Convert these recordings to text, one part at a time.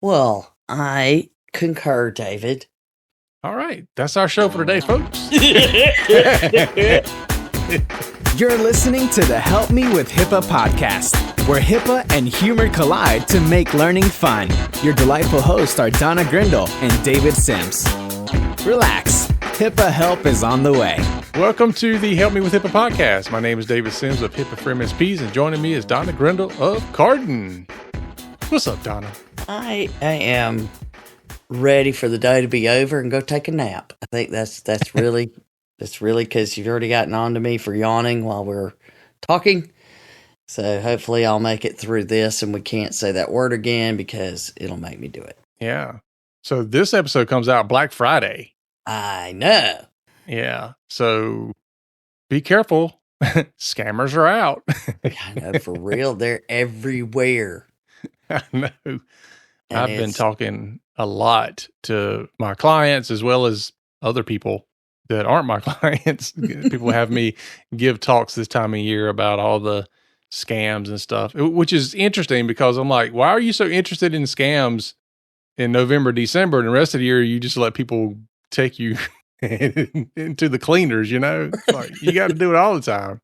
Well, I concur, David. All right. That's our show for today, folks. You're listening to the Help Me with HIPAA podcast, where HIPAA and humor collide to make learning fun. Your delightful hosts are Donna Grindle and David Sims. Relax. HIPAA help is on the way. Welcome to the Help Me with HIPAA podcast. My name is David Sims of HIPAA for MSPs, and joining me is Donna Grindle of Carden. What's up, Donna? I am ready for the day to be over and go take a nap. I think that's really because you've already gotten on to me for yawning while we're talking. So hopefully I'll make it through this and we can't say that word again because it'll make me do it. Yeah. So this episode comes out Black Friday. I know. Yeah. So be careful. Scammers are out. I know, for real. They're everywhere. I know. And I've been talking a lot to my clients as well as other people that aren't my clients. People have me give talks this time of year about all the scams and stuff, which is interesting because I'm like, why are you so interested in scams in November, December, and the rest of the year you just let people take you into the cleaners, you know? Like, you got to do it all the time.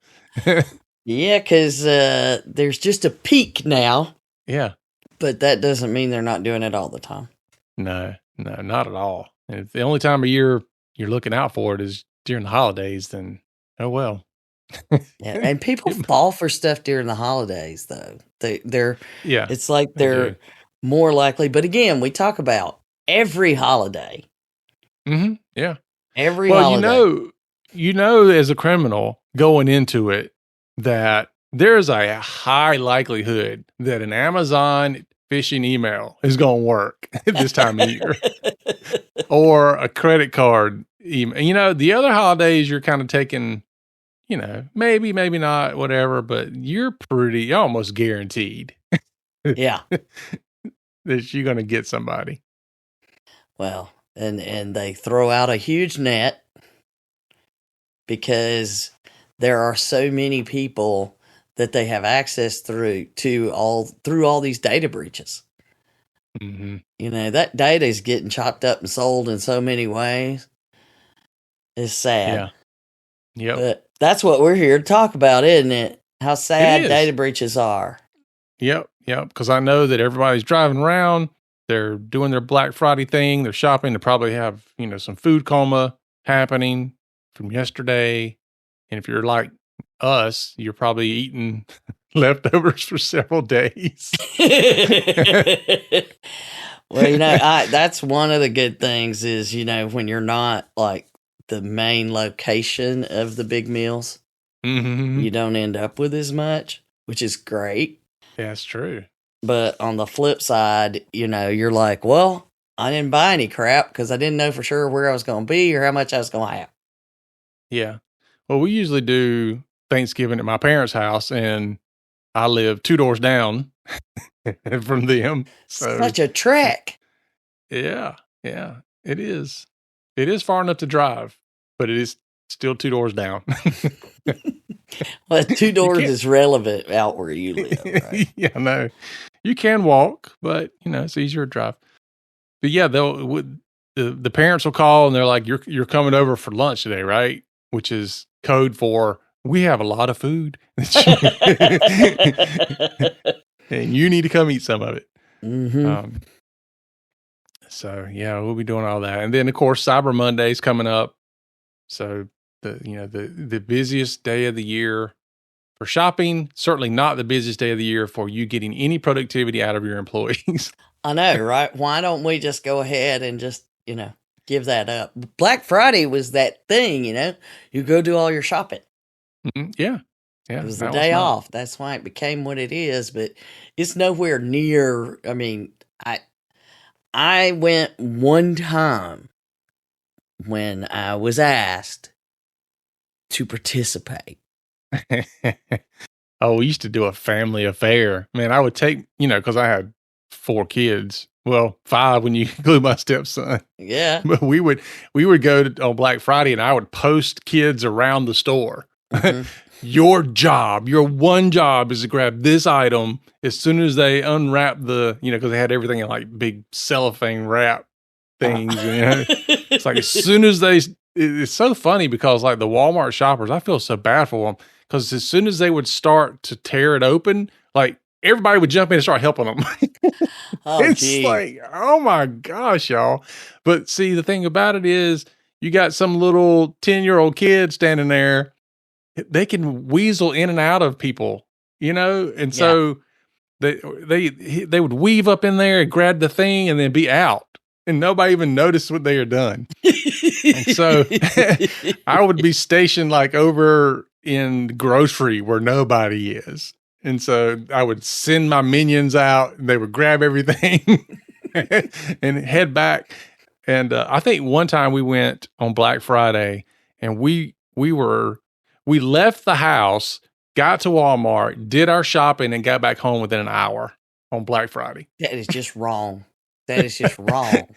Yeah, because there's just a peak now. Yeah. But that doesn't mean they're not doing it all the time. No, not at all. And if the only time of year you're looking out for it is during the holidays, then, oh well. Yeah, and people fall for stuff during the holidays, though. They're it's like they're more likely. But again, we talk about every holiday. Mm-hmm. Yeah. Every holiday. You know, as a criminal going into it, that there's a high likelihood that an Amazon phishing email is going to work at this time of year, or a credit card email. You know, the other holidays you're kind of taking, you know, maybe not, whatever, but you're almost guaranteed. Yeah. That you're going to get somebody. Well, and they throw out a huge net because there are so many people that they have access through all these data breaches. Mm-hmm. You know, that data is getting chopped up and sold in so many ways. It's sad. Yeah. Yep. But that's what we're here to talk about, isn't it? How sad data breaches are. Yep. Because I know that everybody's driving around. They're doing their Black Friday thing. They're shopping. They probably have, you know, some food coma happening from yesterday. And if you're like us, you're probably eating leftovers for several days. Well, you know, that's one of the good things is, you know, when you're not like the main location of the big meals, mm-hmm. you don't end up with as much, which is great. Yeah, that's true. But on the flip side, you know, you're like, well, I didn't buy any crap because I didn't know for sure where I was going to be or how much I was going to have. Yeah. Well, we usually do Thanksgiving at my parents' house, and I live 2 doors down from them. So, such a trek. Yeah. It is. It is far enough to drive, but it is still 2 doors down. Well, 2 doors is relevant out where you live, right? Yeah, no. You can walk, but, you know, it's easier to drive. But yeah, the parents will call and they're like, you're coming over for lunch today, right? Which is code for, we have a lot of food. And you need to come eat some of it. Mm-hmm. So yeah, we'll be doing all that. And then of course, Cyber Monday's coming up. So the busiest day of the year for shopping, certainly not the busiest day of the year for you getting any productivity out of your employees. I know, right? Why don't we just go ahead and just, you know, give that up? Black Friday was that thing, you know, you go do all your shopping. Mm-hmm. Yeah. It was the day off. That's why it became what it is, but it's nowhere near. I mean, I went one time when I was asked to participate. Oh, we used to do a family affair. Man, I would take, you know, because I had 4 kids. Well, 5 when you include my stepson. Yeah. But we would go on Black Friday, and I would post kids around the store. Mm-hmm. your one job is to grab this item as soon as they unwrap because they had everything in like big cellophane wrap things. It's like as soon as it's so funny because like the Walmart shoppers, I feel so bad for them because as soon as they would start to tear it open, like everybody would jump in and start helping them. It's like, oh my gosh, y'all. But see, the thing about it is you got some little 10-year-old kid standing there. They can weasel in and out of people, and so they would weave up in there and grab the thing and then be out. And nobody even noticed what they had done. And so I would be stationed like over in grocery where nobody is. And so I would send my minions out and they would grab everything and head back. And I think one time we went on Black Friday and we left the house, got to Walmart, did our shopping, and got back home within an hour on Black Friday. That is just wrong. That is just wrong.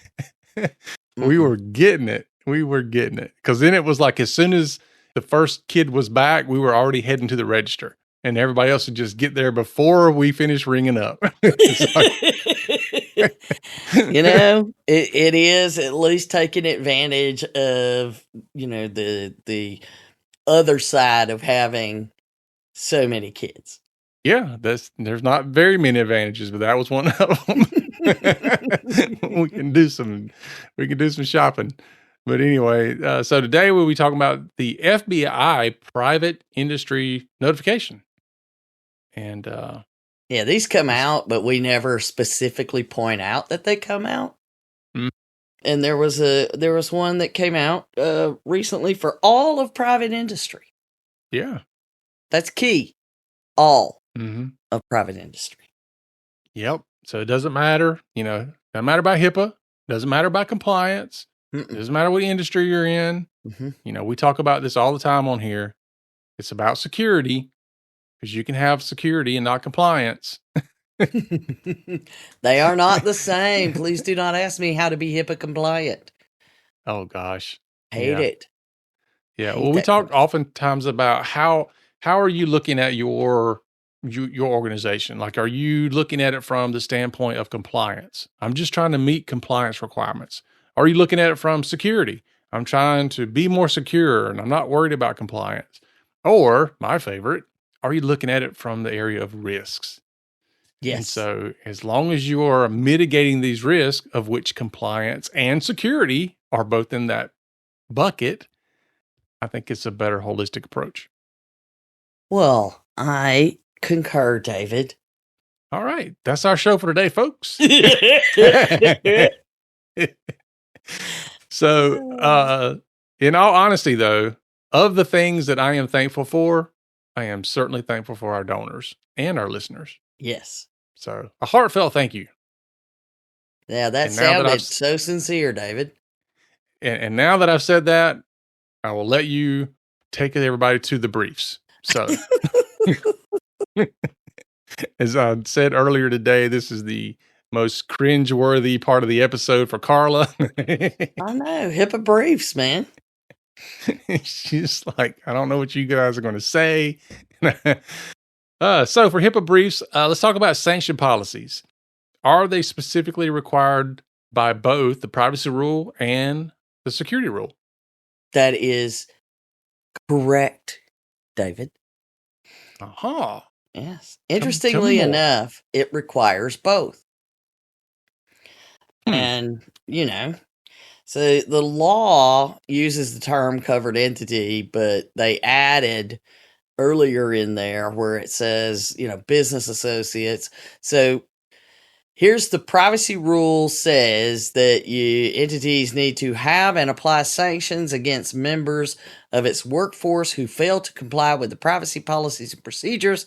We were getting it. Because then it was like as soon as the first kid was back, we were already heading to the register. And everybody else would just get there before we finished ringing up. It is at least taking advantage of, the other side of having so many kids. Yeah, there's not very many advantages, but that was one of them. we can do some shopping. But anyway, so today we'll be talking about the FBI private industry notification. And these come out, but we never specifically point out that they come out. Mm. And there was one that came out recently for all of private industry. Yeah. That's key. All mm-hmm. of private industry. Yep. So it doesn't matter, doesn't matter about HIPAA, doesn't matter about compliance, doesn't matter what industry you're in. Mm-hmm. We talk about this all the time on here. It's about security because you can have security and not compliance. They are not the same. Please do not ask me how to be HIPAA compliant. Oh gosh. Hate it. Yeah. Well, we talk oftentimes about how are you looking at your organization? Like, are you looking at it from the standpoint of compliance? I'm just trying to meet compliance requirements. Are you looking at it from security? I'm trying to be more secure and I'm not worried about compliance. Or my favorite, are you looking at it from the area of risks? Yes. And so as long as you are mitigating these risks, of which compliance and security are both in that bucket, I think it's a better holistic approach. Well, I concur, David. All right. That's our show for today, folks. So, in all honesty, though, of the things that I am thankful for, I am certainly thankful for our donors and our listeners. Yes. So, a heartfelt thank you. Yeah, that sounded so sincere, David. And now that I've said that, I will let you take everybody to the briefs. So, as I said earlier today, this is the most cringeworthy part of the episode for Carla. I know. HIPAA briefs, man. She's like, I don't know what you guys are going to say. So for HIPAA briefs, let's talk about sanction policies. Are they specifically required by both the privacy rule and the security rule? That is correct, David. Uh-huh. Yes. Interestingly enough, it requires both. And, so the law uses the term covered entity, but they added earlier in there where it says, business associates. So here's the privacy rule says that entities need to have and apply sanctions against members of its workforce who fail to comply with the privacy policies and procedures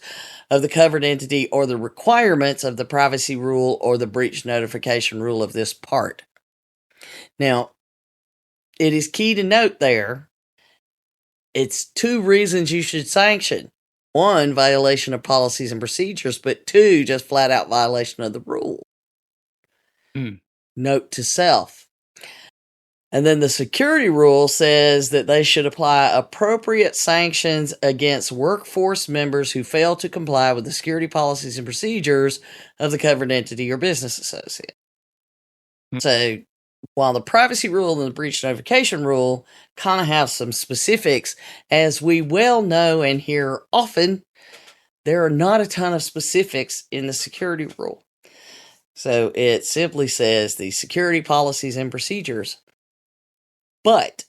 of the covered entity or the requirements of the privacy rule or the breach notification rule of this part. Now, it is key to note there, it's two reasons you should sanction. One, violation of policies and procedures, but two, just flat out violation of the rule. Note to self. And then the security rule says that they should apply appropriate sanctions against workforce members who fail to comply with the security policies and procedures of the covered entity or business associate. So while the privacy rule and the breach notification rule kind of have some specifics, as we well know and hear often, there are not a ton of specifics in the security rule. So it simply says the security policies and procedures. But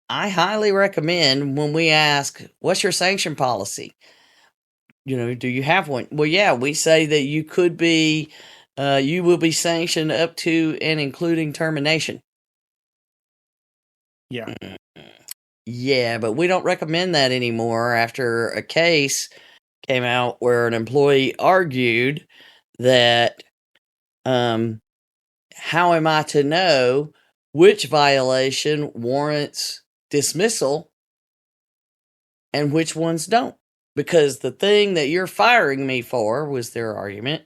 I highly recommend when we ask, what's your sanction policy? Do you have one? Well, yeah, we say that you could be, you will be sanctioned up to and including termination. Yeah. Yeah, but we don't recommend that anymore after a case came out where an employee argued that, how am I to know which violation warrants dismissal and which ones don't? Because the thing that you're firing me for, was their argument,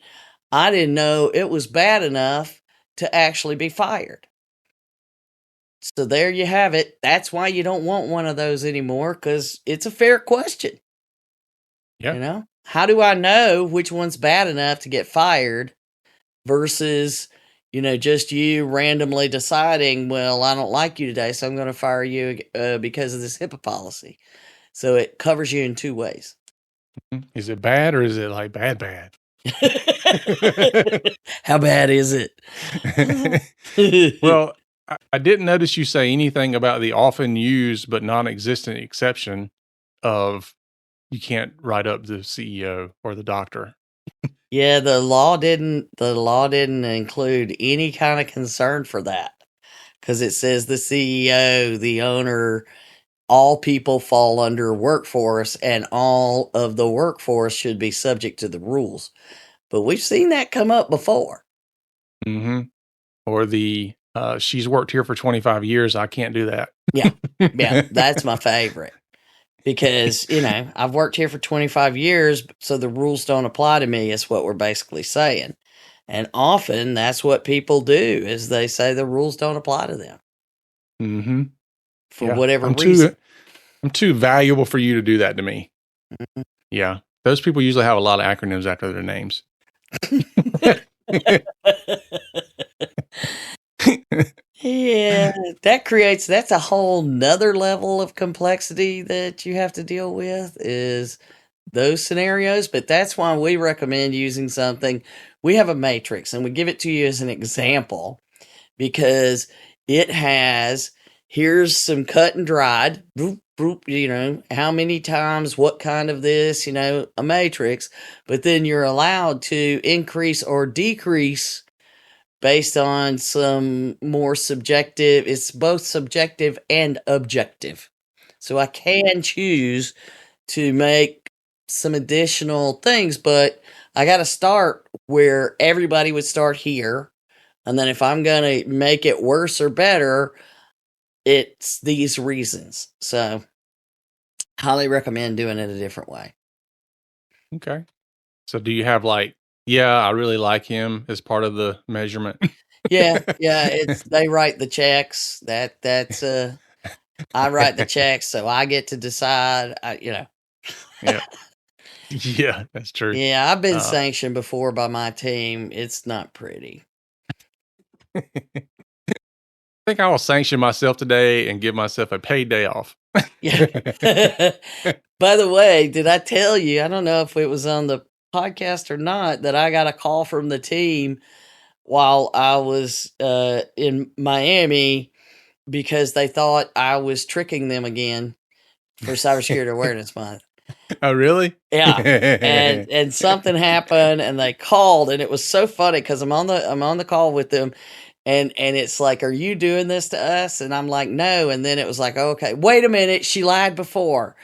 I didn't know it was bad enough to actually be fired. So there you have it. That's why you don't want one of those anymore, because it's a fair question. Yeah. How do I know which one's bad enough to get fired versus, just you randomly deciding, well, I don't like you today, so I'm going to fire you because of this HIPAA policy. So it covers you in two ways. Is it bad or is it like bad? How bad is it? Well, I didn't notice you say anything about the often used but non-existent exception of you can't write up the CEO or the doctor. Yeah, the law didn't include any kind of concern for that, because it says the CEO, the owner, all people fall under workforce, and all of the workforce should be subject to the rules. But we've seen that come up before. Mm-hmm. Or the she's worked here for 25 years. I can't do that. Yeah, that's my favorite. Because, I've worked here for 25 years, so the rules don't apply to me, is what we're basically saying. And often that's what people do, is they say the rules don't apply to them. Mm-hmm. For whatever reason. I'm too valuable for you to do that to me. Mm-hmm. Yeah. Those people usually have a lot of acronyms after their names. Yeah, that's a whole nother level of complexity that you have to deal with, is those scenarios. But that's why we recommend using something. We have a matrix, and we give it to you as an example, because it has, here's some cut and dried, how many times, what kind of this, a matrix. But then you're allowed to increase or decrease based on some more subjective. It's both subjective and objective. So I can choose to make some additional things, but I got to start where everybody would start here. And then if I'm going to make it worse or better, it's these reasons. So highly recommend doing it a different way. Okay. So do you have I really like him as part of the measurement? Yeah. It's, they write the checks. That's I write the checks, so I get to decide. Yeah. Yeah, that's true. Yeah, I've been sanctioned before by my team. It's not pretty. I think I will sanction myself today and give myself a paid day off. Yeah. By the way, did I tell you? I don't know if it was on the podcast or not, that I got a call from the team while I was in Miami, because they thought I was tricking them again for Cybersecurity Awareness Month. Oh, really? Yeah. And something happened, and they called, and it was so funny because I'm on the call with them, and it's like, are you doing this to us? And I'm like, no. And then it was like, okay, wait a minute, she lied before.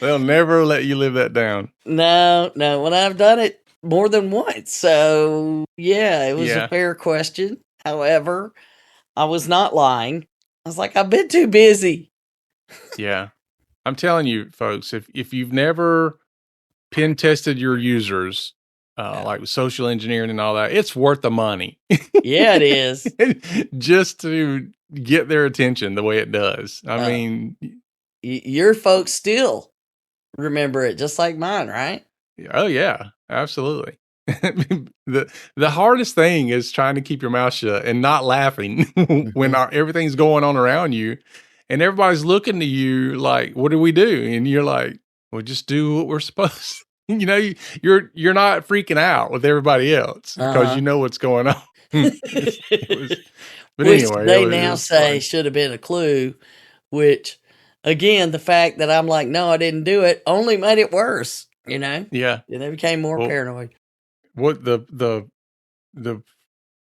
They'll never let you live that down. No, when I've done it more than once. So yeah, it was a fair question. However, I was not lying. I was like, I've been too busy. Yeah. I'm telling you, folks, if you've never pen tested your users, like social engineering and all that. It's worth the money. Yeah, it is. Just to get their attention the way it does. I mean, your folks still remember it just like mine, right? Oh yeah, absolutely. The hardest thing is trying to keep your mouth shut and not laughing when everything's going on around you, and everybody's looking to you like, "What do we do?" And you're like, "Well, just do what we're supposed to." You know, you're not freaking out with everybody else because you know what's going on. But which anyway, they now say should have been a clue. Which, again, the fact that I'm like, no, I didn't do it, only made it worse. You know? Yeah, and they became more paranoid. What the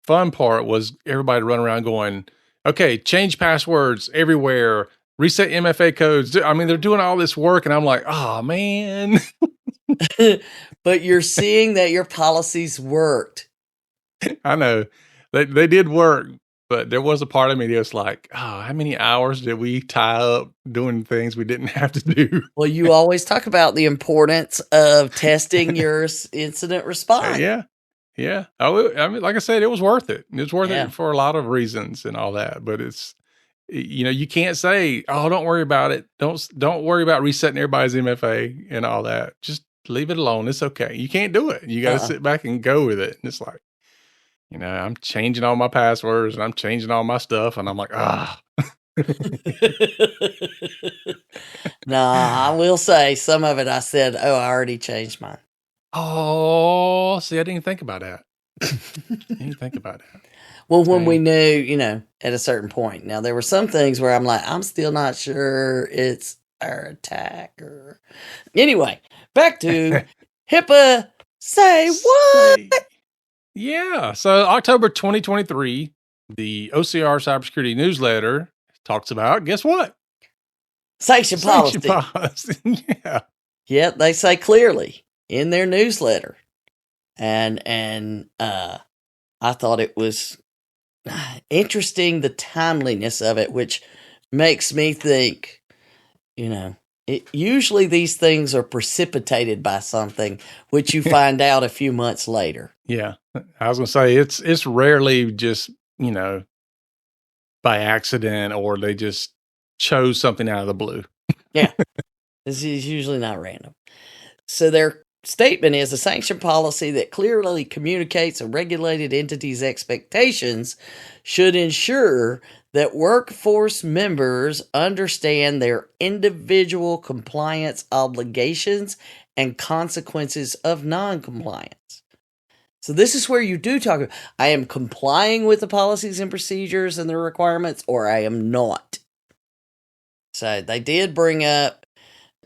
fun part was everybody running around going, okay, change passwords everywhere, reset MFA codes. I mean, they're doing all this work, and I'm like, oh man. But you're seeing that your policies worked. I know they did work, but there was a part of me that was like, oh, how many hours did we tie up doing things we didn't have to do? Well, you always talk about the importance of testing your incident response. Yeah. Oh, I mean, like I said, it was worth it. It was worth it for a lot of reasons and all that. But it's, you know, you can't say, oh, don't worry about it. Don't worry about resetting everybody's MFA and all that. Just leave it alone. It's okay. You can't do it. You got to sit back and go with it. And it's like, you know, I'm changing all my passwords and I'm changing all my stuff. And I'm like, No, I will say some of it I said, oh, I already changed mine. Oh, see, I didn't think about that. Well, when we knew, you know, at a certain point. Now, there were some things where I'm like, I'm still not sure it's our attacker. Anyway, back to HIPAA. Say what? Yeah. So October 2023, the OCR Cybersecurity Newsletter talks about, guess what? Sanction policy. Yeah. Yeah, they say clearly in their newsletter. And I thought it was interesting, the timeliness of it, which makes me think, you know, usually these things are precipitated by something, which you find out a few months later. Yeah. I was going to say, it's rarely just, you know, by accident, or they just chose something out of the blue. Yeah. This is usually not random. So their statement is a sanction policy that clearly communicates a regulated entity's expectations should ensure that workforce members understand their individual compliance obligations and consequences of non-compliance. So this is where you do talk about, I am complying with the policies and procedures and the requirements, or I am not. So they did bring up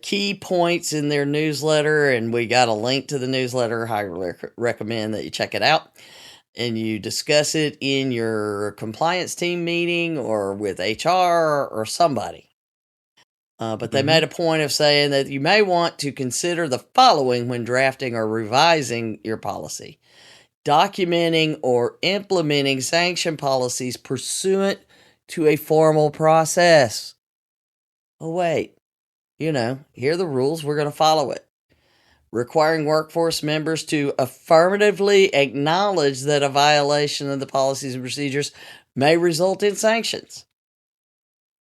key points in their newsletter, and we got a link to the newsletter. I recommend that you check it out and you discuss it in your compliance team meeting or with HR or somebody. But they made a point of saying that you may want to consider the following when drafting or revising your policy: documenting or implementing sanction policies pursuant to a formal process. Oh, wait. You know, here are the rules. We're going to follow it. Requiring workforce members to affirmatively acknowledge that a violation of the policies and procedures may result in sanctions.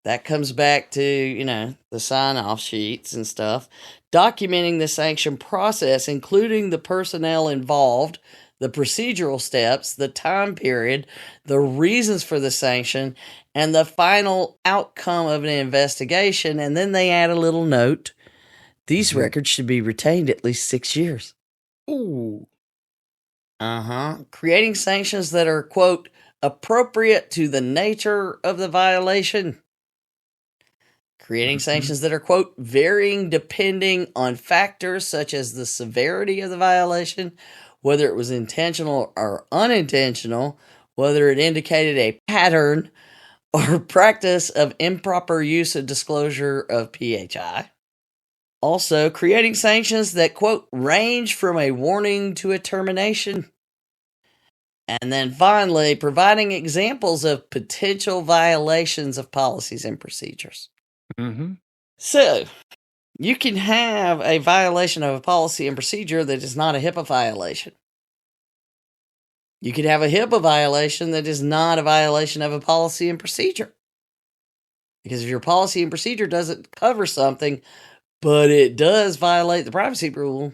That comes back to, you know, the sign-off sheets and stuff. Documenting the sanction process, including the personnel involved, the procedural steps, the time period, the reasons for the sanction, and the final outcome of an investigation. And then they add a little note. These records should be retained at least 6 years. Ooh. Creating sanctions that are, quote, appropriate to the nature of the violation. Creating sanctions that are, quote, varying depending on factors such as the severity of the violation, whether it was intentional or unintentional, whether it indicated a pattern or practice of improper use of disclosure of PHI. Also, creating sanctions that, quote, range from a warning to a termination. And then finally, providing examples of potential violations of policies and procedures. So, you can have a violation of a policy and procedure that is not a HIPAA violation. You could have a HIPAA violation that is not a violation of a policy and procedure. Because if your policy and procedure doesn't cover something, but it does violate the privacy rule,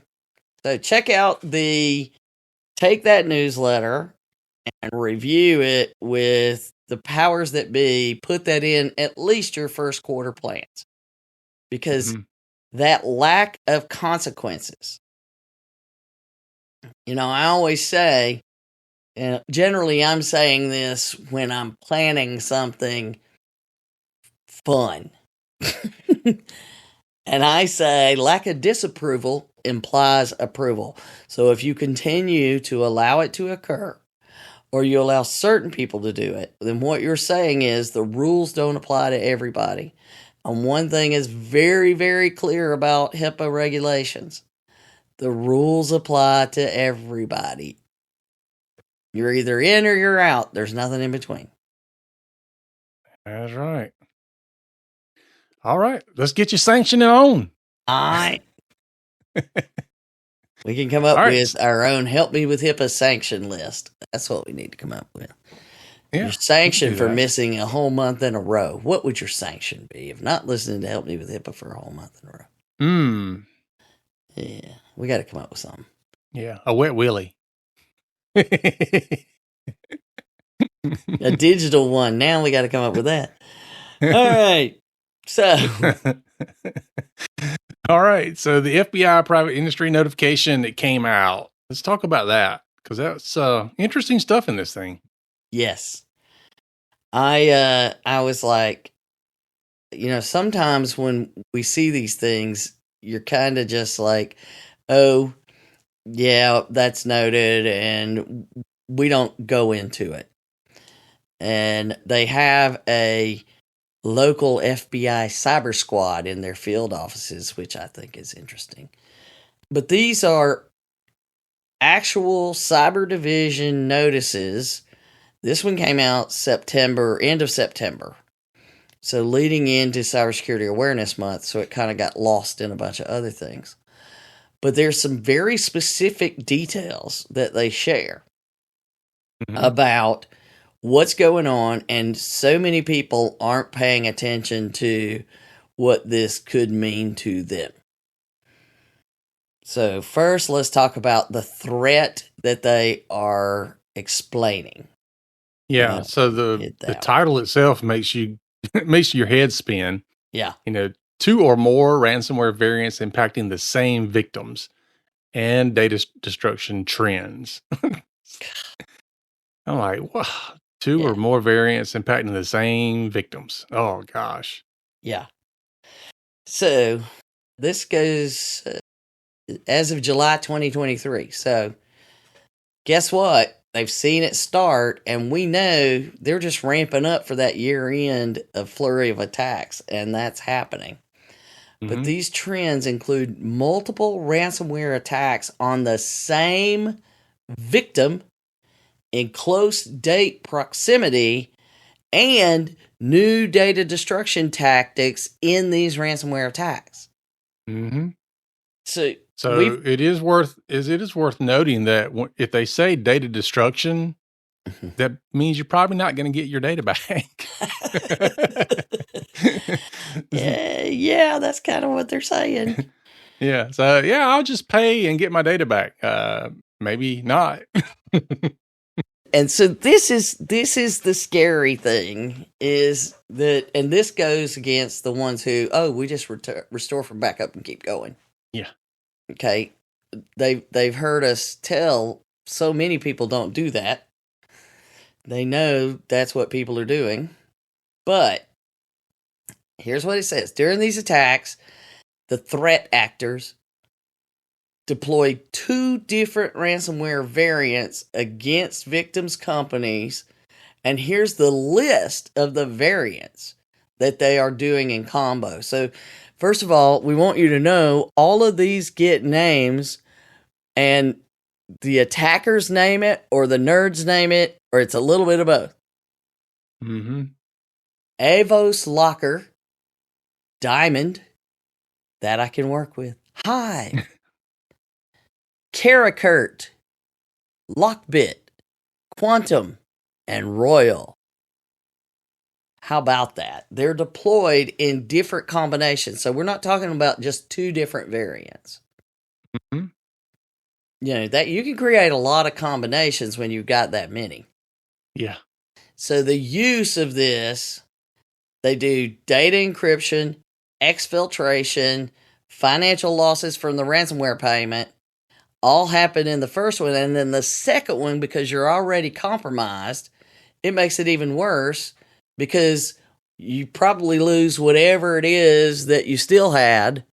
so take that newsletter and review it with the powers that be, put that in at least your first quarter plans. Because that lack of consequences, I always say, generally I'm saying this when I'm planning something fun. And I say lack of disapproval implies approval. So if you continue to allow it to occur, or you allow certain people to do it, then what you're saying is the rules don't apply to everybody. And one thing is very, very clear about HIPAA regulations. The rules apply to everybody. You're either in or you're out. There's nothing in between. That's right. All right. Let's get you sanctioned on. All right. We can come up with our own Help Me with HIPAA sanction list. That's what we need to come up with. Yeah, you're sanctioned for missing a whole month in a row. What would your sanction be if not listening to Help Me with HIPAA for a whole month in a row? Yeah, we got to come up with something. Yeah, a wet willy. A digital one. Now we got to come up with that. All right. So. All right. So the FBI private industry notification that came out. Let's talk about that because that's interesting stuff in this thing. Yes. I was like, sometimes when we see these things, you're kind of just like, oh, yeah, that's noted, and we don't go into it. And they have a local FBI cyber squad in their field offices, which I think is interesting. But these are actual cyber division notices. This one came out end of September. So leading into Cybersecurity Awareness Month, so it kind of got lost in a bunch of other things. But there's some very specific details that they share about what's going on, and so many people aren't paying attention to what this could mean to them. So first, let's talk about the threat that they are explaining. Yeah, so the title itself makes your head spin. Yeah. 2 or more ransomware variants impacting the same victims and data destruction trends. I'm like, wow, 2 or more variants impacting the same victims. Oh, gosh. Yeah. So this goes as of July 2023. So guess what? They've seen it start, and we know they're just ramping up for that year-end of flurry of attacks, and that's happening. But these trends include multiple ransomware attacks on the same victim in close date proximity and new data destruction tactics in these ransomware attacks. So it is worth noting that if they say data destruction, that means you're probably not going to get your data back. Yeah, that's kind of what they're saying. Yeah. So I'll just pay and get my data back. Maybe not. And so this is the scary thing is that, and this goes against the ones who, we just restore from backup and keep going. Yeah. Okay. They've heard us tell so many people don't do that. They know that's what people are doing. But here's what it says. During these attacks, the threat actors deployed 2 different ransomware variants against victims' companies. And here's the list of the variants that they are doing in combo. So first of all, we want you to know all of these get names, and the attackers name it, or the nerds name it, or it's a little bit of both. Avos Locker, Diamond, that I can work with. Hive, Karakurt, Lockbit, Quantum, and Royal. How about that? They're deployed in different combinations. So we're not talking about just 2 different variants. Mm-hmm. That you can create a lot of combinations when you've got that many. Yeah. So the use of this, they do data encryption, exfiltration, financial losses from the ransomware payment, all happen in the first one. And then the second one, because you're already compromised, it makes it even worse because you probably lose whatever it is that you still had.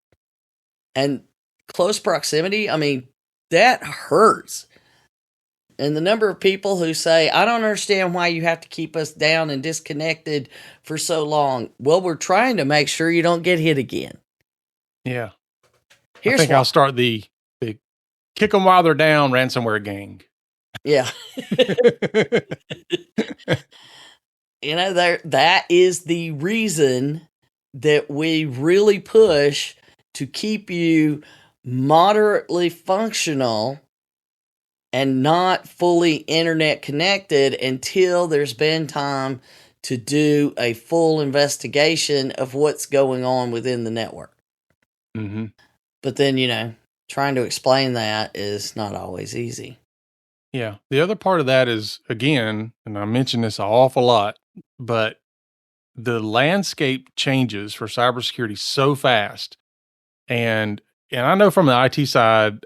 And close proximity, I mean, that hurts. And the number of people who say, I don't understand why you have to keep us down and disconnected for so long. Well, we're trying to make sure you don't get hit again. Yeah. Here's I think I'll start the kick them while they're down ransomware gang. Yeah. That is the reason that we really push to keep you moderately functional and not fully internet connected until there's been time to do a full investigation of what's going on within the network. Mm-hmm. But then, trying to explain that is not always easy. Yeah. The other part of that is, again, and I mention this an awful lot, but the landscape changes for cybersecurity so fast. And I know from the IT side,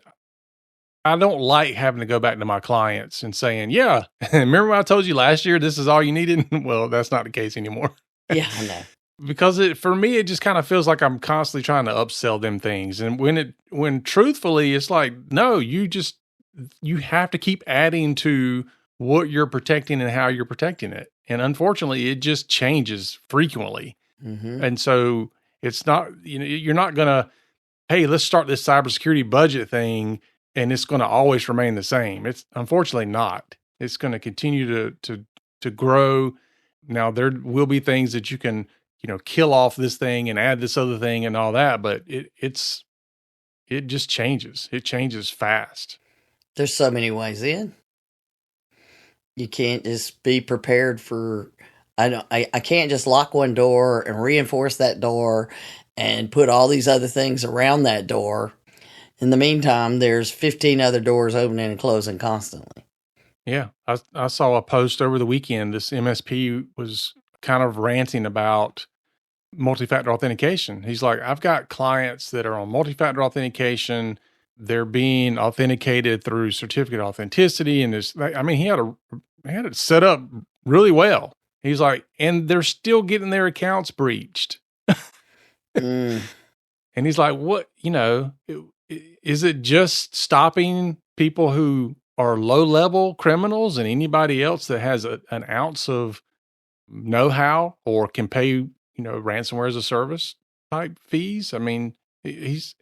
I don't like having to go back to my clients and saying, yeah, remember when I told you last year, this is all you needed? Well, that's not the case anymore. Yeah, I know. Because for me, it just kind of feels like I'm constantly trying to upsell them things. And when truthfully, it's like, no, you have to keep adding to what you're protecting and how you're protecting it. And unfortunately, it just changes frequently. Mm-hmm. And so it's not, you're not going to, hey, let's start this cybersecurity budget thing and it's going to always remain the same. It's unfortunately not. It's going to continue to grow. Now there will be things that you can, kill off this thing and add this other thing and all that, but it just changes. It changes fast. There's so many ways in. You can't just be prepared for. I can't just lock one door and reinforce that door and put all these other things around that door. In the meantime, there's 15 other doors opening and closing constantly. Yeah. I saw a post over the weekend. This MSP was kind of ranting about multi-factor authentication. He's like, I've got clients that are on multi-factor authentication. They're being authenticated through certificate authenticity. And he had it set up really well. He's like, and they're still getting their accounts breached. And he's like, what, is it just stopping people who are low-level criminals and anybody else that has an ounce of know-how or can pay, ransomware as a service type fees? I mean, he's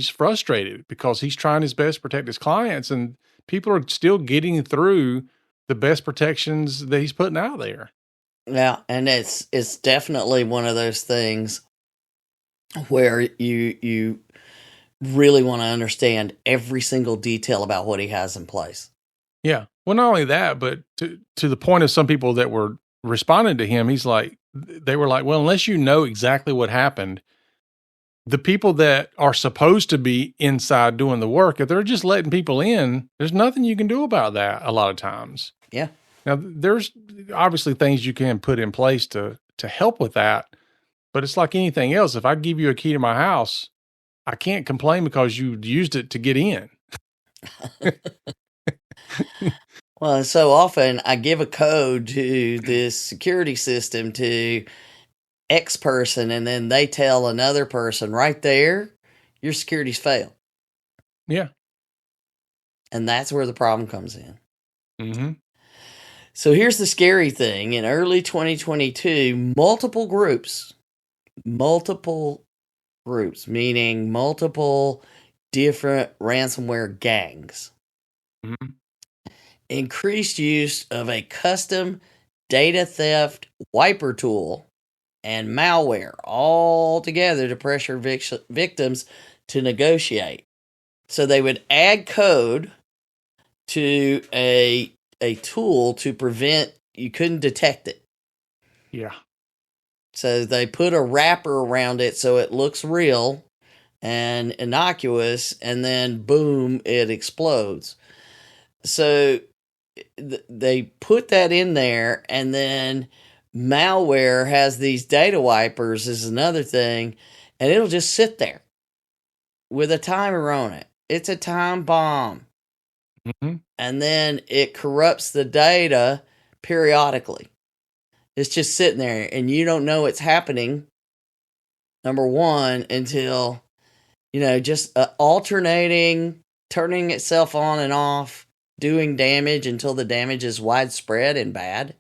frustrated because he's trying his best to protect his clients and people are still getting through the best protections that he's putting out there. Yeah, and it's definitely one of those things where you really want to understand every single detail about what he has in place. Yeah. Well, not only that, but to the point of some people that were responding to him, they were like, well, unless you know exactly what happened, the people that are supposed to be inside doing the work, if they're just letting people in, there's nothing you can do about that a lot of times. Yeah. Now, there's obviously things you can put in place to help with that, but it's like anything else. If I give you a key to my house, I can't complain because you used it to get in. Well, so often I give a code to this security system to X person, and then they tell another person right there, your security's failed. Yeah. And that's where the problem comes in. Mm-hmm. So here's the scary thing. In early 2022, multiple groups, meaning multiple different ransomware gangs, increased use of a custom data theft wiper tool and malware all together to pressure victims to negotiate. So they would add code to a a tool to prevent, you couldn't detect it. Yeah. So they put a wrapper around it so it looks real and innocuous, and then boom, it explodes. So they put that in there, and then malware has these data wipers is another thing, and it'll just sit there with a timer on it. It's a time bomb. Mm-hmm. And then it corrupts the data periodically. It's just sitting there, and you don't know it's happening, number one, until, just alternating, turning itself on and off, doing damage until the damage is widespread and bad.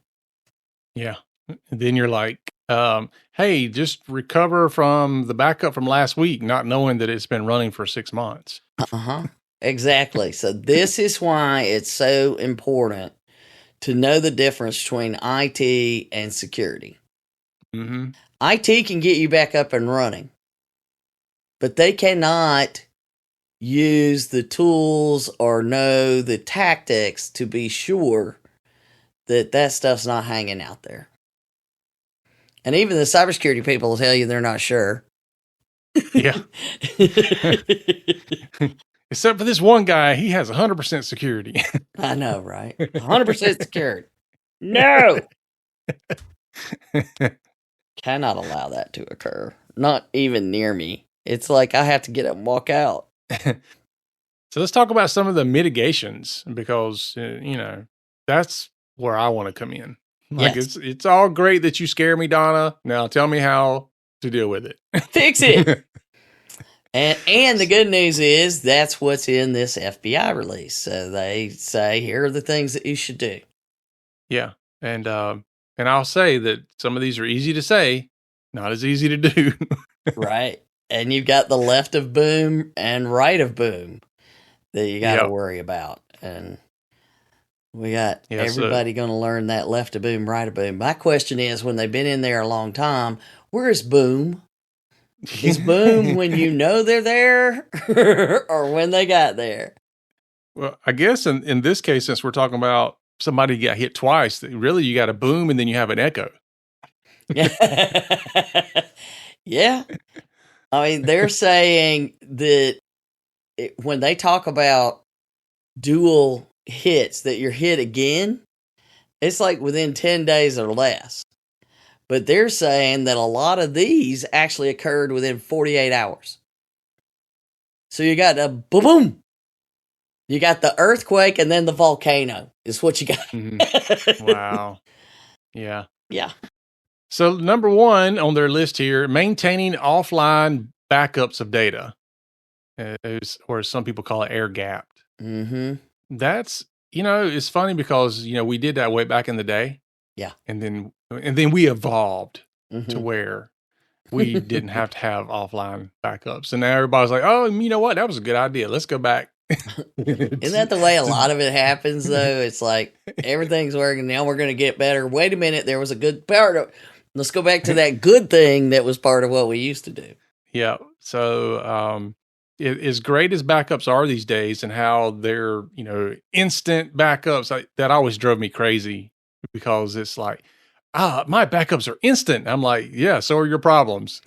Yeah. And then you're like, hey, just recover from the backup from last week, not knowing that it's been running for 6 months. Uh-huh. Exactly. So this is why it's so important to know the difference between IT and security. Mm-hmm. IT can get you back up and running, but they cannot use the tools or know the tactics to be sure that stuff's not hanging out there. And even the cybersecurity people will tell you they're not sure. Yeah. Except for this one guy, he has 100% security. I know, right? 100% secured. No! Cannot allow that to occur. Not even near me. It's like I have to get up and walk out. So let's talk about some of the mitigations, because, that's where I want to come in. Like, Yes. it's all great that you scare me, Donna. Now tell me how to deal with it. Fix it. And the good news is that's what's in this FBI release. So they say, here are the things that you should do. Yeah. And I'll say that some of these are easy to say, not as easy to do. Right. And you've got the left of boom and right of boom that you got to Yep. worry about. And we got Yeah, everybody going to learn that left of boom, right of boom. My question is, when they've been in there a long time, where's boom? Is boom when you know they're there or when they got there? Well, I guess in this case, since we're talking about somebody got hit twice, really you got a boom and then you have an echo. Yeah. I mean, they're saying that when they talk about dual hits, that you're hit again, it's like within 10 days or less. But they're saying that a lot of these actually occurred within 48 hours. So you got a boom. You got the earthquake and then the volcano is what you got. Mm-hmm. Wow. Yeah. Yeah. So number one on their list here, maintaining offline backups of data, or some people call it air gapped. Mm-hmm. That's, it's funny because, we did that way back in the day. Yeah. And then we evolved Mm-hmm. to where we didn't have to have offline backups. And now everybody's like, oh, you know what? That was a good idea. Let's go back. Isn't that the way a lot of it happens, though? It's like everything's working. Now we're going to get better. Wait a minute. There was a good part of. Let's go back to that good thing that was part of what we used to do. Yeah. So, as great as backups are these days and how they're, instant backups, that always drove me crazy, because it's like, my backups are instant. I'm like, yeah, so are your problems.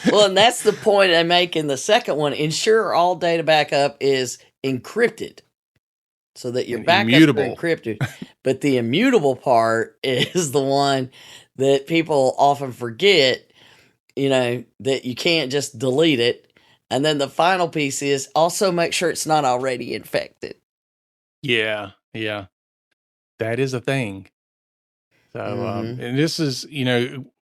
Well, and that's the point I make in the second one. Ensure all data backup is encrypted so that your And backups immutable. are encrypted. But the immutable part is the one that people often forget, that you can't just delete it. And then the final piece is also make sure it's not already infected. Yeah. Yeah. That is a thing. So, Mhm. and this is,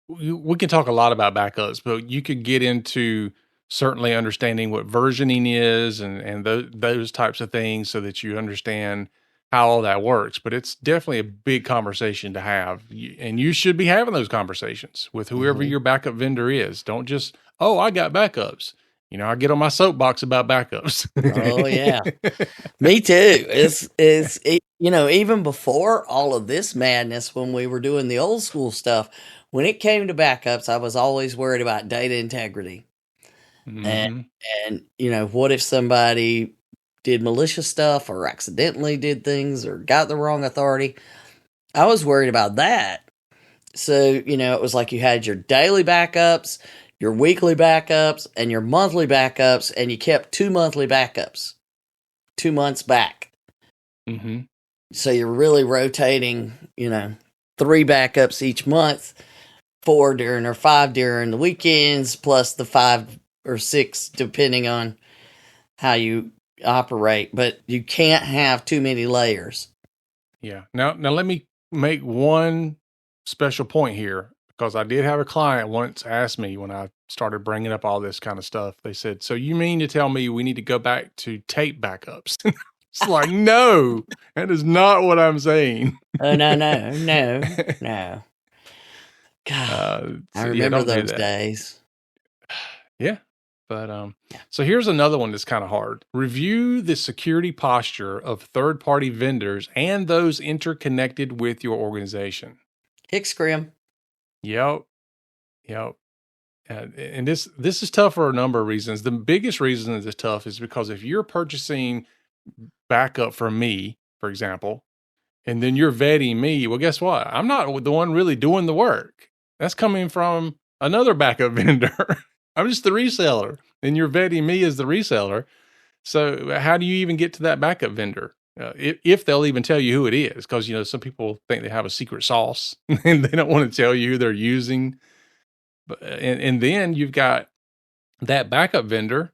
we can talk a lot about backups, but you could get into certainly understanding what versioning is and those types of things, so that you understand how all that works. But it's definitely a big conversation to have. And you should be having those conversations with whoever Mhm. your backup vendor is. Don't just, oh, I got backups. I get on my soapbox about backups. Oh, yeah. Me too. Even before all of this madness, when we were doing the old school stuff, when it came to backups, I was always worried about data integrity. Mhm. And what if somebody did malicious stuff or accidentally did things or got the wrong authority. I was worried about that. So, it was like you had your daily backups, your weekly backups, and your monthly backups, and you kept 2 monthly backups, 2 months back. Mm-hmm. So you're really rotating, 3 backups each month, 4 during or 5 during the weekends, plus the 5 or 6 depending on how you operate. But you can't have too many layers. Yeah. Now let me make one special point here, because I did have a client once ask me when I started bringing up all this kind of stuff. They said, "So you mean to tell me we need to go back to tape backups?" It's like, no, that is not what I'm saying. Oh, no. God, I remember those days. Yeah. But so here's another one that's kind of hard. Review the security posture of third-party vendors and those interconnected with your organization. HICS-CRIM. Yep. And this is tough for a number of reasons. The biggest reason that it's tough is because if you're purchasing backup from me, for example, and then you're vetting me, well, guess what? I'm not the one really doing the work. That's coming from another backup vendor. I'm just the reseller, and you're vetting me as the reseller. So how do you even get to that backup vendor? If they'll even tell you who it is, because some people think they have a secret sauce and they don't want to tell you who they're using. But and then you've got that backup vendor.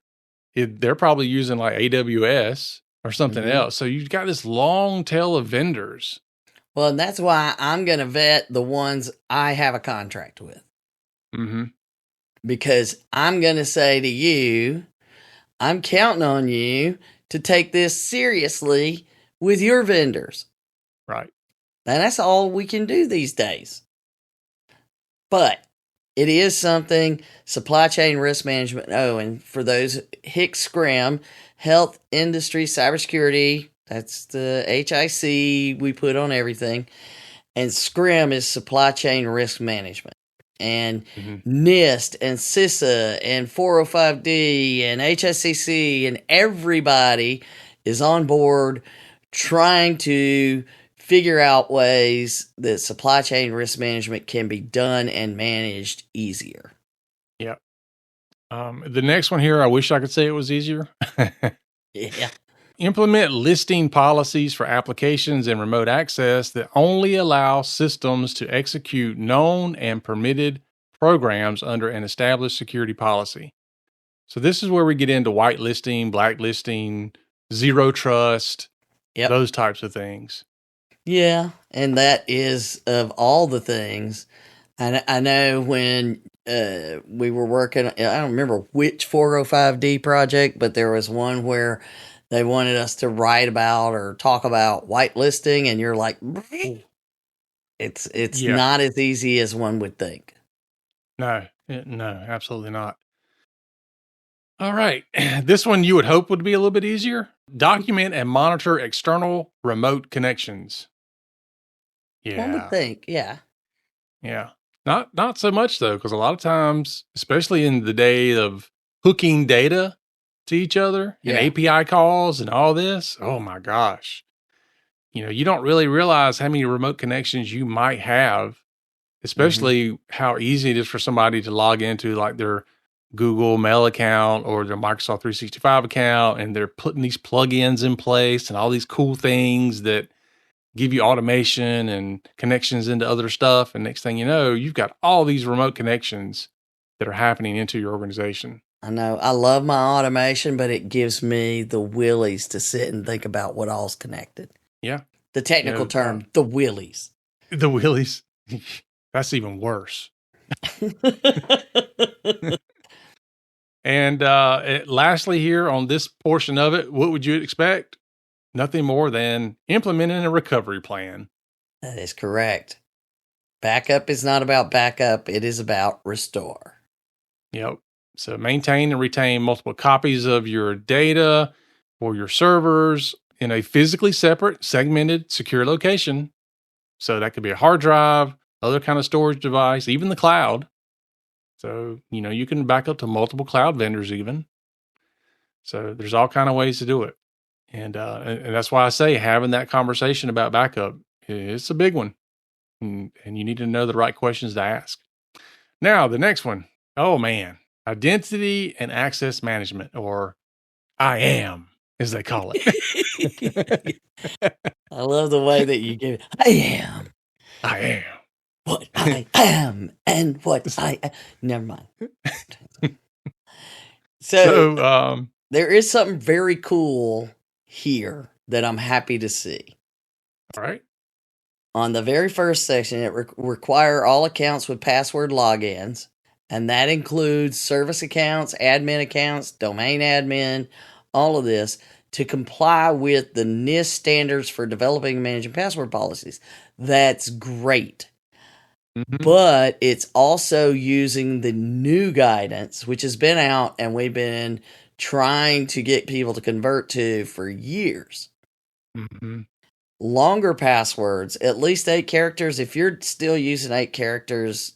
They're probably using like AWS or something else. So you've got this long tail of vendors. Well, and that's why I'm going to vet the ones I have a contract with. Mm-hmm. Because I'm going to say to you, I'm counting on you to take this seriously with your vendors. Right. And that's all we can do these days. But it is something, supply chain risk management. Oh, and for those HICS-CRIM, health industry cybersecurity, that's the HIC we put on everything. And SCRIM is supply chain risk management. And NIST and CISA and 405D and HSCC and everybody is on board trying to figure out ways that supply chain risk management can be done and managed easier. Yeah. The next one here, I wish I could say it was easier. Yeah. Implement listing policies for applications and remote access that only allow systems to execute known and permitted programs under an established security policy. So this is where we get into whitelisting, blacklisting, zero trust, those types of things. Yeah, and that is of all the things. I know when we were working, I don't remember which 405D project, but there was one where they wanted us to write about or talk about whitelisting, and you're like, it's not as easy as one would think. No, absolutely not. All right. This one you would hope would be a little bit easier. Document and monitor external remote connections. Yeah. One would think, yeah. Yeah. Not so much though, because a lot of times, especially in the day of hooking data to each other and API calls and all this, oh my gosh. You don't really realize how many remote connections you might have, especially how easy it is for somebody to log into like their Google Mail account or their Microsoft 365 account, and they're putting these plugins in place and all these cool things that give you automation and connections into other stuff. And next thing you know, you've got all these remote connections that are happening into your organization. I know. I love my automation, but it gives me the willies to sit and think about what all's connected. Yeah. The technical term, the willies. The willies. That's even worse. And lastly here on this portion of it, what would you expect? Nothing more than implementing a recovery plan. That is correct. Backup is not about backup. It is about restore. Yep. So maintain and retain multiple copies of your data or your servers in a physically separate, segmented, secure location. So that could be a hard drive, other kind of storage device, even the cloud. So, you can back up to multiple cloud vendors even. So there's all kind of ways to do it. And that's why I say having that conversation about backup, it's a big one. And you need to know the right questions to ask. Now, the next one. Oh, man. Identity and access management, or IAM, as they call it. I love the way that you give it. I am what I am and what I am. Never mind. So there is something very cool here that I'm happy to see. All right. On the very first section, it require all accounts with password logins, and that includes service accounts, admin accounts, domain admin, all of this, to comply with the NIST standards for developing and managing password policies. That's great. Mm-hmm. But it's also using the new guidance, which has been out and we've been trying to get people to convert to for years. Mm-hmm. Longer passwords, at least 8 characters. If you're still using 8 characters,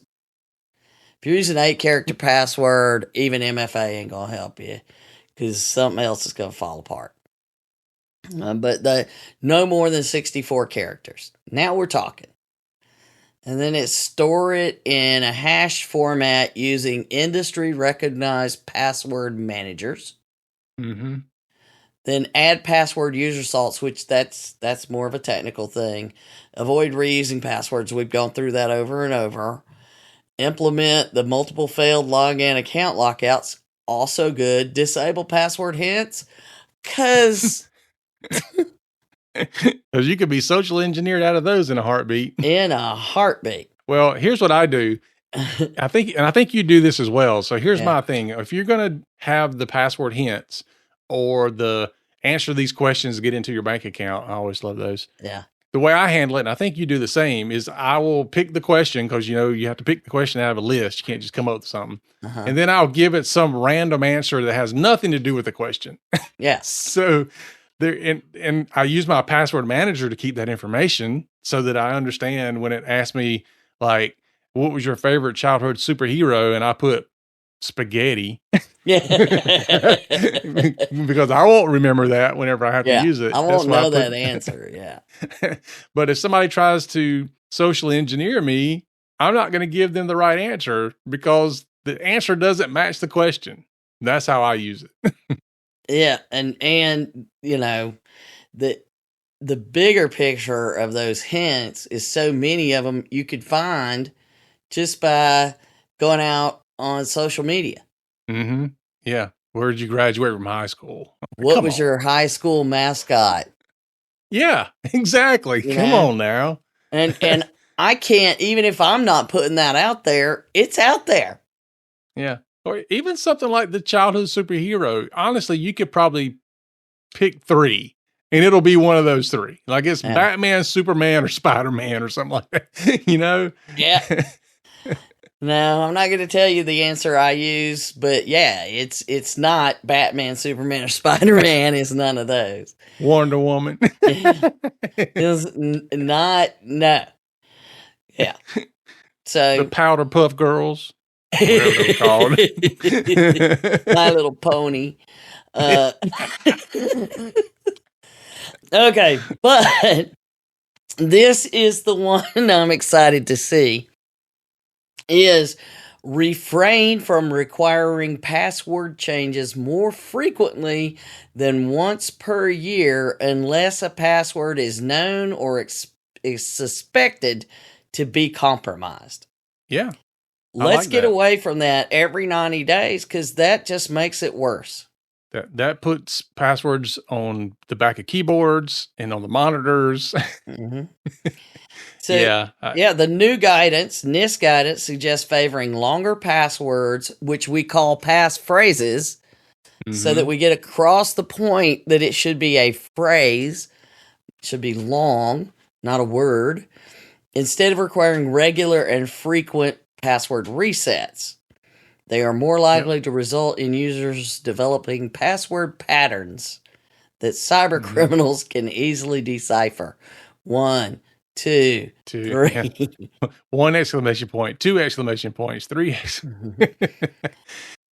if you're using 8-character password, even MFA ain't going to help you because something else is going to fall apart. But no more than 64 characters. Now we're talking. And then it's store it in a hash format using industry-recognized password managers. Mm-hmm. Then add password user salts, which that's more of a technical thing. Avoid reusing passwords. We've gone through that over and over. Implement the multiple failed login account lockouts. Also good. Disable password hints. Because you could be social engineered out of those in a heartbeat. In a heartbeat. Well, here's what I do. I think you do this as well. So here's my thing. If you're going to have the password hints or the answer these questions to get into your bank account, I always love those. Yeah. The way I handle it, and I think you do the same, is I will pick the question because, you have to pick the question out of a list. You can't just come up with something. Uh-huh. And then I'll give it some random answer that has nothing to do with the question. Yeah. So there, and I use my password manager to keep that information so that I understand when it asks me, like, what was your favorite childhood superhero? And I put spaghetti. Yeah. Because I won't remember that whenever I have to use it. I won't know that answer. Yeah. But if somebody tries to socially engineer me, I'm not going to give them the right answer because the answer doesn't match the question. That's how I use it. Yeah. And the bigger picture of those hints is so many of them you could find just by going out on social media. Mm-hmm. Yeah. Where did you graduate from high school? What was your high school mascot? Yeah, exactly. Come on now. And I can't, even if I'm not putting that out there, it's out there. Yeah. Or even something like the childhood superhero. Honestly, you could probably pick 3 and it'll be one of those 3. Like it's Batman, Superman, or Spider-Man or something like that, Yeah. No, I'm not going to tell you the answer I use, but yeah, it's not Batman, Superman, or Spider-Man. It's none of those. Wonder Woman. It's not, no. Yeah. So the Powder Puff Girls, whatever they're called. My Little Pony. Okay, but this is the one I'm excited to see. Is refrain from requiring password changes more frequently than once per year unless a password is known or is suspected to be compromised. Yeah. Let's get away from that every 90 days because that just makes it worse. That puts passwords on the back of keyboards and on the monitors. Mm-hmm. So, the new guidance, NIST guidance, suggests favoring longer passwords, which we call passphrases, so that we get across the point that it should be a phrase, it should be long, not a word, instead of requiring regular and frequent password resets. They are more likely to result in users developing password patterns that cyber criminals can easily decipher. 1, 2, 3. Yeah. 1 exclamation point, 2 exclamation points, 3 exclamation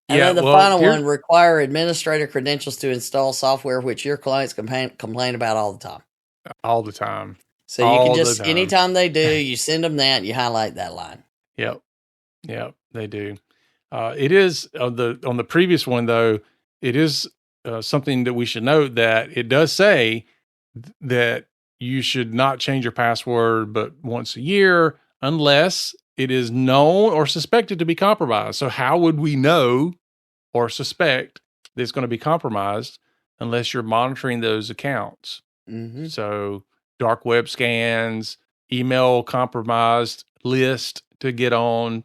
And then the final one, require administrator credentials to install software which your clients complain about all the time. All the time. So you can just, anytime they do, you send them that, you highlight that line. Yep, they do. It is, on the previous one, though, it is something that we should note that it does say that you should not change your password but once a year unless it is known or suspected to be compromised. So how would we know or suspect that it's going to be compromised unless you're monitoring those accounts? Mm-hmm. So dark web scans, email compromised list to get on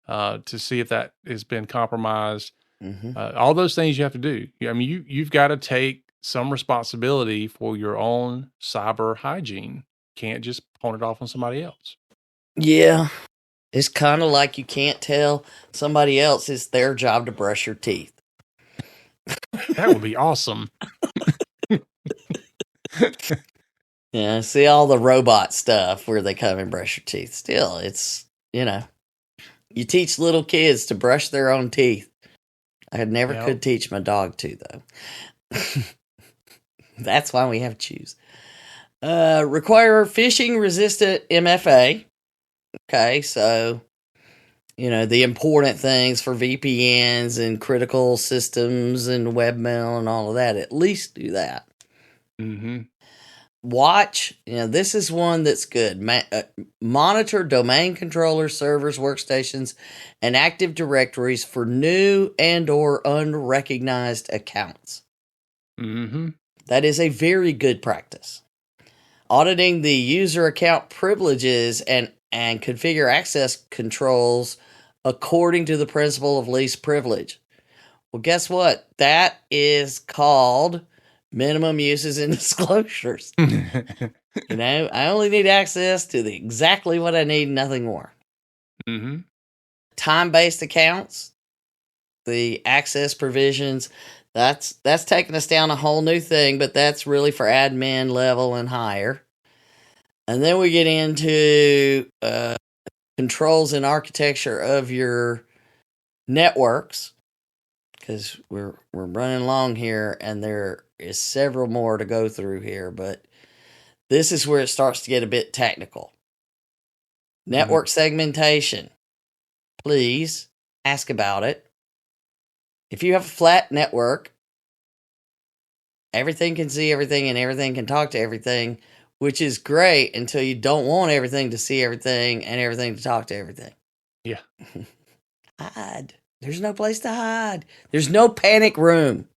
to see if that has been compromised. Mm-hmm. All those things you have to do. I mean, you've got to take some responsibility for your own cyber hygiene. Can't just pawn it off on somebody else. Yeah. It's kind of like you can't tell somebody else it's their job to brush your teeth. That would be awesome. Yeah, see all the robot stuff where they come and brush your teeth. Still, it's, you teach little kids to brush their own teeth. I never could teach my dog to, though. That's why we have chews. Require phishing-resistant MFA. Okay, so, the important things for VPNs and critical systems and webmail and all of that, at least do that. Mm-hmm. Watch, this is one that's good. Monitor domain controllers, servers, workstations, and Active Directories for new and or unrecognized accounts. Mm-hmm. That is a very good practice. Auditing the user account privileges and configure access controls according to the principle of least privilege. Well, guess what? That is called minimum uses and disclosures. I only need access to exactly what I need, nothing more. Mm-hmm. Time-based accounts, the access provisions, that's taking us down a whole new thing, but that's really for admin level and higher. And then we get into controls and architecture of your networks, because we're running long here, and there is several more to go through here, but this is where it starts to get a bit technical. Network segmentation. Please ask about it. If you have a flat network, everything can see everything and everything can talk to everything, which is great until you don't want everything to see everything and everything to talk to everything. Yeah. Hide. There's no place to hide. There's no panic room.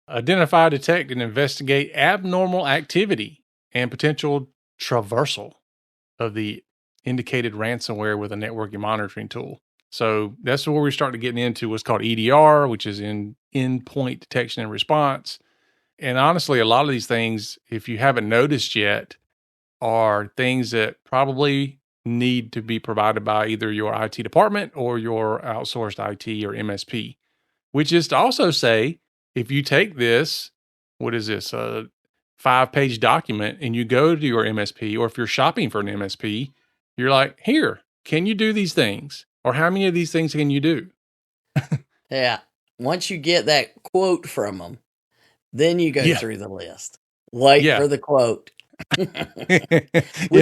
Identify, detect, and investigate abnormal activity and potential traversal of the indicated ransomware with a networking monitoring tool. So that's where we start to get into what's called EDR, which is in endpoint detection and response. And honestly, a lot of these things, if you haven't noticed yet, are things that probably need to be provided by either your IT department or your outsourced IT or MSP, which is to also say, if you take this, what is this, a 5-page document, and you go to your MSP, or if you're shopping for an MSP, you're like, here, can you do these things? Or how many of these things can you do? Yeah. Once you get that quote from them, then you go through the list. Wait for the quote. Which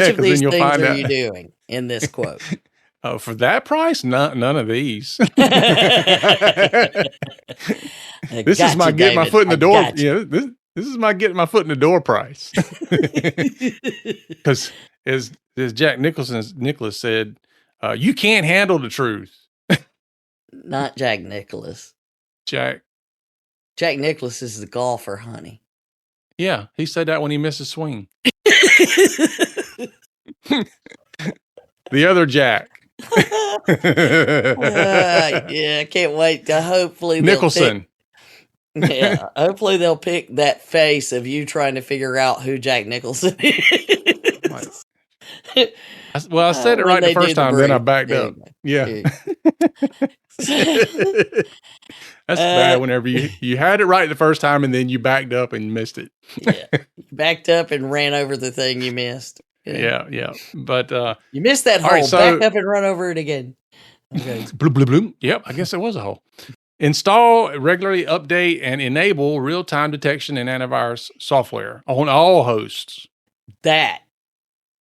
of these things are you doing in this quote? For that price, none of these. This is my get my foot in the door. Yeah, this is my get my foot in the door price. Because as Jack Nicholas said, you can't handle the truth. Not Jack Nicholas. Jack Nicholas is the golfer, honey. Yeah, he said that when he missed a swing. The other Jack. Yeah, I can't wait to hopefully Nicholson. Hopefully they'll pick that face of you trying to figure out who Jack Nicholson is. Well, I said it right the first time, then I backed up. Yeah. That's bad whenever you had it right the first time and then you backed up and missed it. Yeah. Backed up and ran over the thing you missed. Yeah. But you missed that hole. Back up and run over it again. Okay. Bloop, bloop, bloop. Yep, I guess it was a hole. Install, regularly update, and enable real-time detection and antivirus software on all hosts. That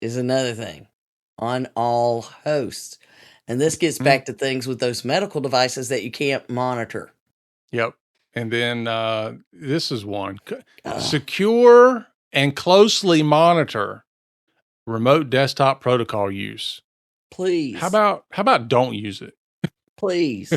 is another thing. On all hosts. And this gets back to things with those medical devices that you can't monitor. Yep. And then this is one. Secure and closely monitor remote desktop protocol use. Please. How about don't use it? Please.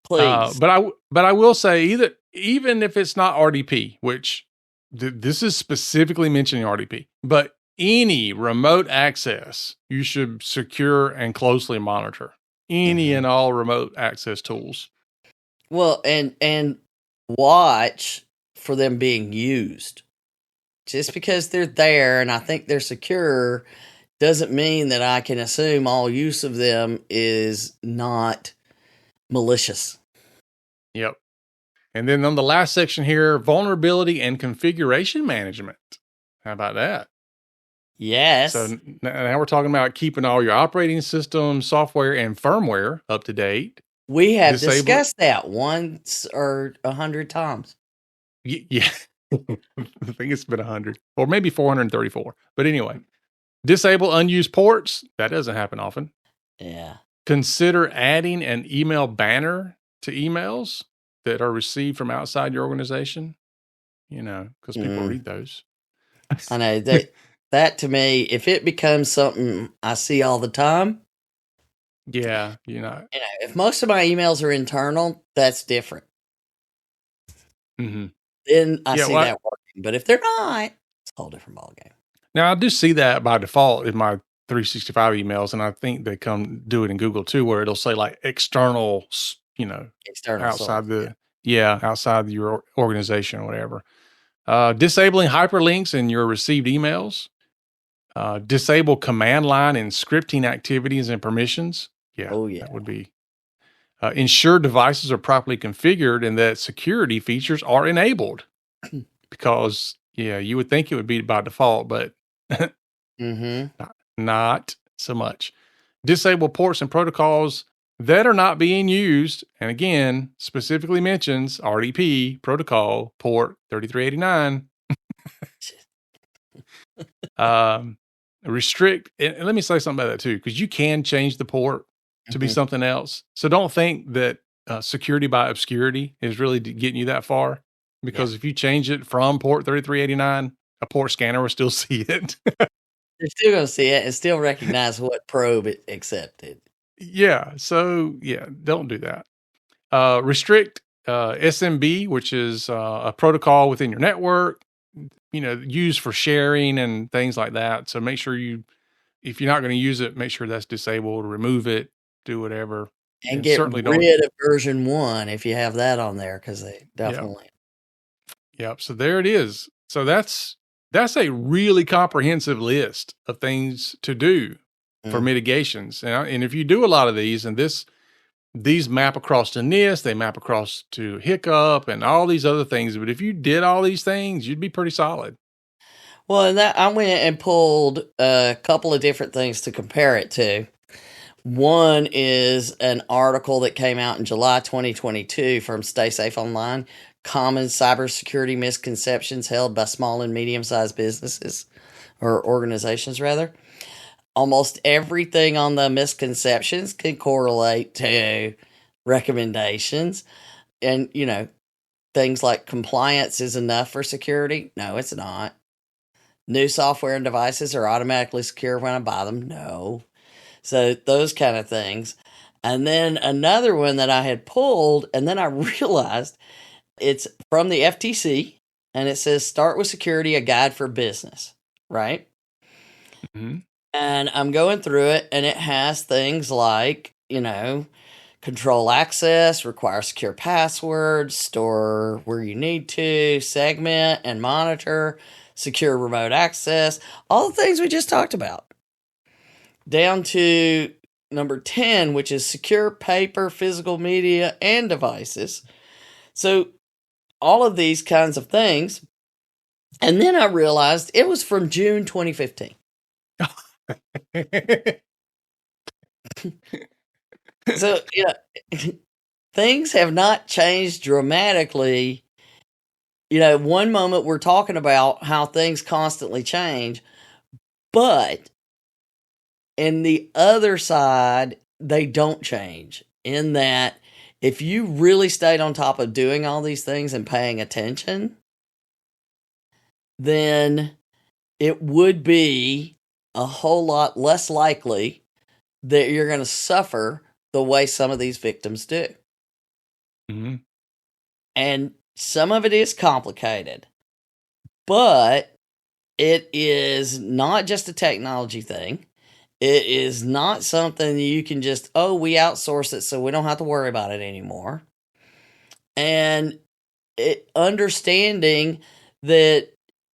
Please. But I will say even if it's not RDP, which this is specifically mentioning RDP, but any remote access you should secure and closely monitor. Any and all remote access tools. Well, and watch for them being used. Just because they're there and I think they're secure doesn't mean that I can assume all use of them is not malicious. Yep. And then on the last section here, vulnerability and configuration management. How about that? Yes. So now we're talking about keeping all your operating system, software, and firmware up to date. We have discussed that once or 100 times. Yeah. I think it's been 100 or maybe 434. But anyway, disable unused ports. That doesn't happen often. Yeah. Consider adding an email banner to emails that are received from outside your organization. Because people read those. I know that to me, if it becomes something I see all the time. Yeah. If most of my emails are internal, that's different. Mm-hmm. Then I see that working. But if they're not, it's a whole different ballgame. Now, I do see that by default in my 365 emails, and I think they come do it in Google too, where it'll say like external, external outside source, outside your organization or whatever. Disabling hyperlinks in your received emails. Disable command line and scripting activities and permissions. Yeah, that would be. Ensure devices are properly configured and that security features are enabled. Because, you would think it would be by default, but not so much. Disable ports and protocols that are not being used. And again, specifically mentions RDP protocol port 3389. Restrict. And let me say something about that too, because you can change the port to be something else. So don't think that security by obscurity is really getting you that far. Because if you change it from port 3389, a port scanner will still see it. They're still going to see it and still recognize what probe it accepted. Yeah. So, don't do that. Restrict SMB, which is a protocol within your network, used for sharing and things like that. So make sure if you're not going to use it, make sure that's disabled, remove it, do whatever. And get rid of version 1 if you have that on there, because they definitely. Yep. So there it is. So that's a really comprehensive list of things to do for mitigations. And if you do a lot of these, and these map across to NIST, they map across to Hiccup and all these other things. But if you did all these things, you'd be pretty solid. Well, and I went and pulled a couple of different things to compare it to. One is an article that came out in July 2022 from Stay Safe Online. Common cybersecurity misconceptions held by small and medium-sized businesses, or organizations rather. Almost everything on the misconceptions can correlate to recommendations. And, things like compliance is enough for security. No, it's not. New software and devices are automatically secure when I buy them. No. So those kind of things. And then another one that I had pulled, and then I realized it's from the FTC, and it says, Start with Security, a guide for business, right? Mm-hmm. And I'm going through it, and it has things like, control access, require secure passwords, store where you need to, segment and monitor, secure remote access, all the things we just talked about. Down to number 10, which is secure paper, physical media, and devices. So all of these kinds of things. And then I realized it was from June 2015. So, things have not changed dramatically. One moment we're talking about how things constantly change, but in the other side, they don't change. In that, if you really stayed on top of doing all these things and paying attention, then it would be a whole lot less likely that you're going to suffer the way some of these victims do. Mm-hmm. And some of it is complicated, but it is not just a technology thing. It is not something you can just, we outsource it so we don't have to worry about it anymore. And understanding that,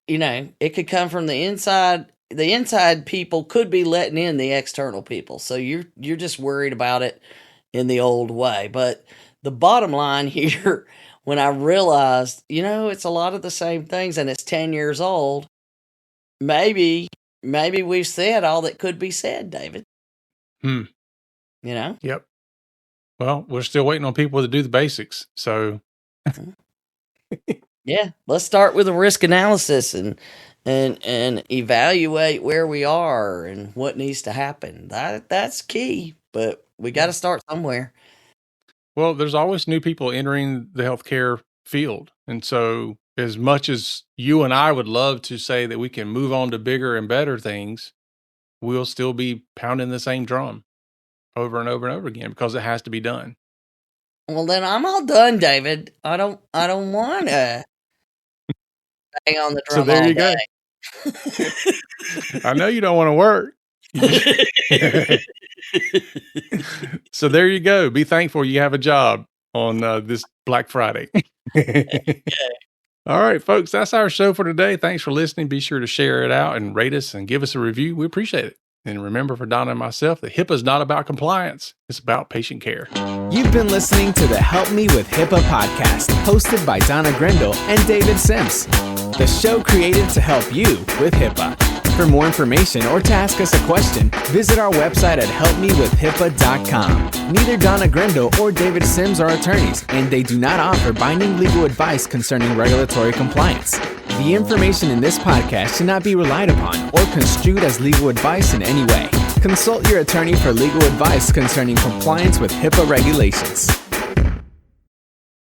it could come from the inside. The inside people could be letting in the external people. So you're just worried about it in the old way. But the bottom line here, when I realized, it's a lot of the same things and it's 10 years old, maybe we've said all that could be said, David. Yep. Well, we're still waiting on people to do the basics. So yeah, let's start with a risk analysis and evaluate where we are and what needs to happen. That's key, but we got to start somewhere. Well, there's always new people entering the healthcare field. And so as much as you and I would love to say that we can move on to bigger and better things, we'll still be pounding the same drum over and over and over again because it has to be done. Well, then I'm all done, David. I don't want to bang on the drum. So there all you day. go. I know you don't want to work. So there you go. Be thankful you have a job on this Black Friday. All right, folks, that's our show for today. Thanks for listening. Be sure to share it out and rate us and give us a review. We appreciate it. And remember, for Donna and myself, that HIPAA is not about compliance. It's about patient care. You've been listening to the Help Me with HIPAA podcast, hosted by Donna Grindle and David Sims. The show created to help you with HIPAA. For more information or to ask us a question, visit our website at helpmewithhipaa.com. Neither Donna Grindle or David Sims are attorneys, and they do not offer binding legal advice concerning regulatory compliance. The information in this podcast should not be relied upon or construed as legal advice in any way. Consult your attorney for legal advice concerning compliance with HIPAA regulations.